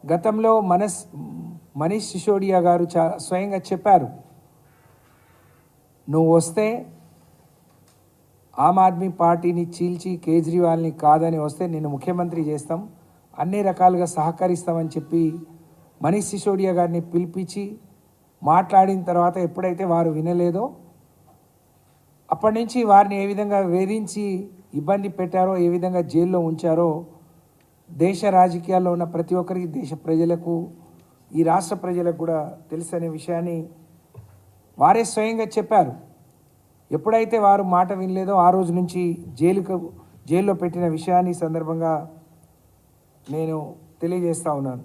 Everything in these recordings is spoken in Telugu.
గతంలో మనీష్ సిసోడియా గారు స్వయంగా చెప్పారు, నువ్వు వస్తే ఆమ్ ఆద్మీ పార్టీని చీల్చి కేజ్రీవాల్ని కాదని వస్తే నిన్ను ముఖ్యమంత్రి చేస్తాం, అన్ని రకాలుగా సహకరిస్తామని చెప్పి మనీష్ సిసోడియా గారిని పిలిపించి మాట్లాడిన తర్వాత ఎప్పుడైతే వారు వినలేదో అప్పటి నుంచి వారిని ఏ విధంగా వేధించి ఇబ్బంది పెట్టారో, ఏ విధంగా జైల్లో ఉంచారో దేశ రాజకీయాల్లో ఉన్న ప్రతి ఒక్కరికి, దేశ ప్రజలకు, ఈ రాష్ట్ర ప్రజలకు కూడా తెలుసు అనే విషయాన్ని వారే స్వయంగా చెప్పారు. ఎప్పుడైతే వారు మాట వినలేదో ఆ రోజు నుంచి జైల్లో పెట్టిన విషయాన్ని సందర్భంగా నేను తెలియజేస్తూ ఉన్నాను.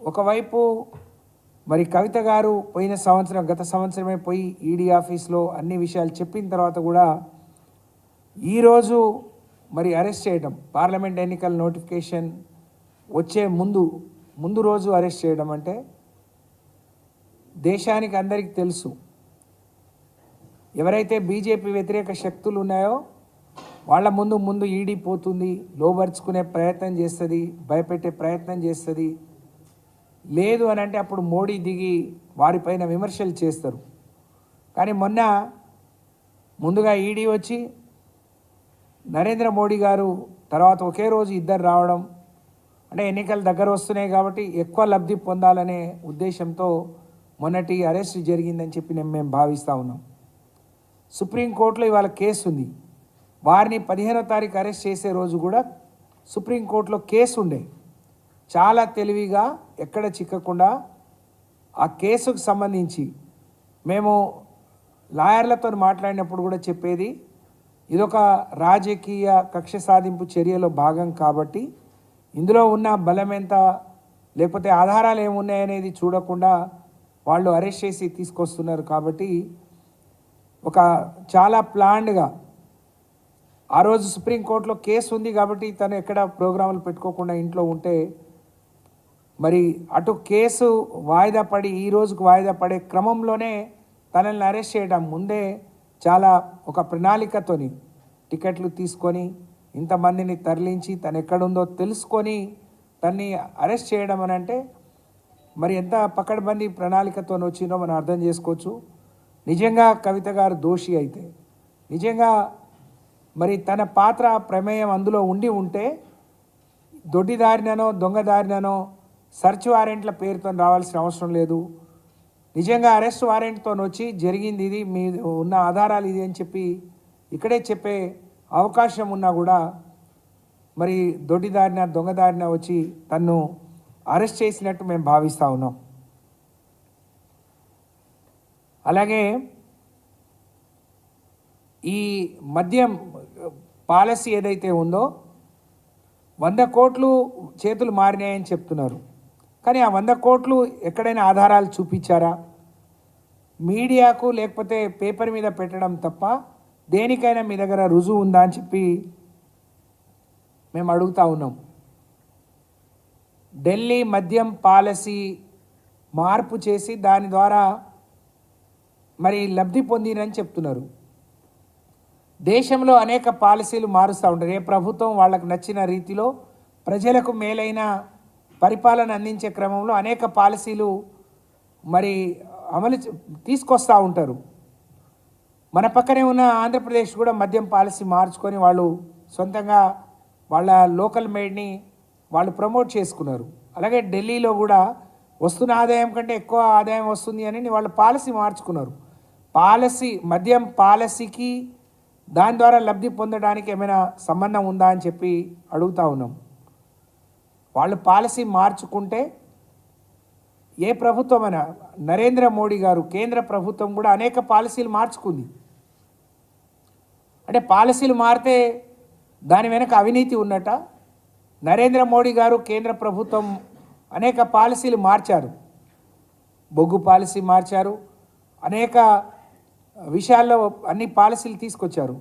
ఒకవైపు మరి కవిత గారు గత సంవత్సరమే పోయి ఈడీ ఆఫీస్లో అన్ని విషయాలు చెప్పిన తర్వాత కూడా ఈరోజు మరి అరెస్ట్ చేయడం, పార్లమెంట్ ఎన్నికల నోటిఫికేషన్ వచ్చే ముందు రోజు అరెస్ట్ చేయడం అంటే దేశానికి అందరికీ తెలుసు, ఎవరైతే బీజేపీ వ్యతిరేక శక్తులు ఉన్నాయో వాళ్ళ ముందు ఈడీ పోతుంది, లోబర్చుకునే ప్రయత్నం చేస్తుంది, భయపెట్టే ప్రయత్నం చేస్తుంది. లేదు అని అంటే అప్పుడు మోడీ దిగి వారిపైన విమర్శలు చేస్తారు. కానీ ముందుగా ఈడీ వచ్చి నరేంద్ర మోడీ గారు తర్వాత ఒకే రోజు ఇద్దరు రావడం అంటే ఎన్నికలు దగ్గర వస్తున్నాయి కాబట్టి ఎక్కువ లబ్ధి పొందాలనే ఉద్దేశంతో మొన్నటి అరెస్ట్ జరిగిందని చెప్పి మేము భావిస్తూ ఉన్నాం. సుప్రీంకోర్టులో ఇవాళ కేసు ఉంది. వారిని 15వ తారీఖు అరెస్ట్ చేసే రోజు కూడా సుప్రీంకోర్టులో కేసు ఉండే. చాలా తెలివిగా ఎక్కడ చిక్కకుండా ఆ కేసుకు సంబంధించి మేము లాయర్లతో మాట్లాడినప్పుడు కూడా చెప్పేది, ఇదొక రాజకీయ కక్ష సాధింపు చర్యలో భాగం కాబట్టి ఇందులో ఉన్న బలం ఎంత, లేకపోతే ఆధారాలు ఏమున్నాయనేది చూడకుండా వాళ్ళు అరెస్ట్ చేసి తీసుకొస్తున్నారు. కాబట్టి ఒక చాలా ప్లాన్డ్గా ఆ రోజు సుప్రీంకోర్టులో కేసు ఉంది కాబట్టి తను ఎక్కడ ప్రోగ్రాములు పెట్టుకోకుండా ఇంట్లో ఉంటే మరి అటు కేసు వాయిదా పడి ఈ రోజుకు వాయిదా పడే క్రమంలోనే తనని అరెస్ట్ చేయడం, ముందే చాలా ఒక ప్రణాళికతోని టికెట్లు తీసుకొని ఇంతమందిని తరలించి తను ఎక్కడుందో తెలుసుకొని తన్ని అరెస్ట్ చేయడం అని అంటే మరి ఎంత పకడ్బందీ ప్రణాళికతో వచ్చిందో మనం అర్థం చేసుకోవచ్చు. నిజంగా కవిత గారు దోషి అయితే, నిజంగా మరి తన పాత్ర ప్రమేయం అందులో ఉంటే దొడ్డిదారినో దొంగదారినో సర్చ్ వారెంట్ల పేరుతో రావాల్సిన అవసరం లేదు. నిజంగా అరెస్ట్ వారెంట్తో వచ్చి జరిగింది ఇది, మీ ఉన్న ఆధారాలు ఇది అని చెప్పి ఇక్కడే చెప్పే అవకాశం ఉన్నా కూడా మరి దొడ్డిదారిన దొంగదారిన వచ్చి తన్ను అరెస్ట్ చేసినట్టు మేము భావిస్తూ ఉన్నాం. అలాగే ఈ మద్యం పాలసీ ఏదైతే ఉందో 100 కోట్లు చేతులు మారినాయని చెప్తున్నారు. కానీ ఆ 100 కోట్లు ఎక్కడైనా ఆధారాలు చూపించారా? మీడియాకు లేకపోతే పేపర్ మీద పెట్టడం తప్ప దేనికైనా మీ దగ్గర రుజువు ఉందా అని చెప్పి మేము అడుగుతూ ఉన్నాం. ఢిల్లీ మద్యం పాలసీ మార్పు చేసి దాని ద్వారా మరి లబ్ధి పొందిరని చెప్తున్నారు. దేశంలో అనేక పాలసీలు మారుస్తూ ఉంటారు. ఏ ప్రభుత్వం వాళ్ళకు నచ్చిన రీతిలో ప్రజలకు మేలైన పరిపాలన అందించే క్రమంలో అనేక పాలసీలు మరి తీసుకొస్తూ ఉంటారు. మన పక్కనే ఉన్న ఆంధ్రప్రదేశ్ కూడా మద్యం పాలసీ మార్చుకొని వాళ్ళు సొంతంగా వాళ్ళ లోకల్ మేడ్ని వాళ్ళు ప్రమోట్ చేసుకున్నారు. అలాగే ఢిల్లీలో కూడా వస్తున్న ఆదాయం కంటే ఎక్కువ ఆదాయం వస్తుంది అని వాళ్ళ పాలసీ మార్చుకున్నారు. మద్యం పాలసీకి దాని ద్వారా లబ్ధి పొందడానికి ఏమైనా సంబంధం ఉందా అని చెప్పి అడుగుతూ ఉన్నాం. వాళ్ళు పాలసీ మార్చుకుంటే ఏ ప్రభుత్వమైనా, నరేంద్ర మోడీ గారు కేంద్ర ప్రభుత్వం కూడా అనేక పాలసీలు మార్చుకుంది. అంటే పాలసీలు మారితే దాని వెనక అవినీతి ఉన్నట? నరేంద్ర మోడీ గారు కేంద్ర ప్రభుత్వం అనేక పాలసీలు మార్చారు. బొగ్గు పాలసీ మార్చారు, అనేక విషయాల్లో అన్ని పాలసీలు తీసుకొచ్చారు.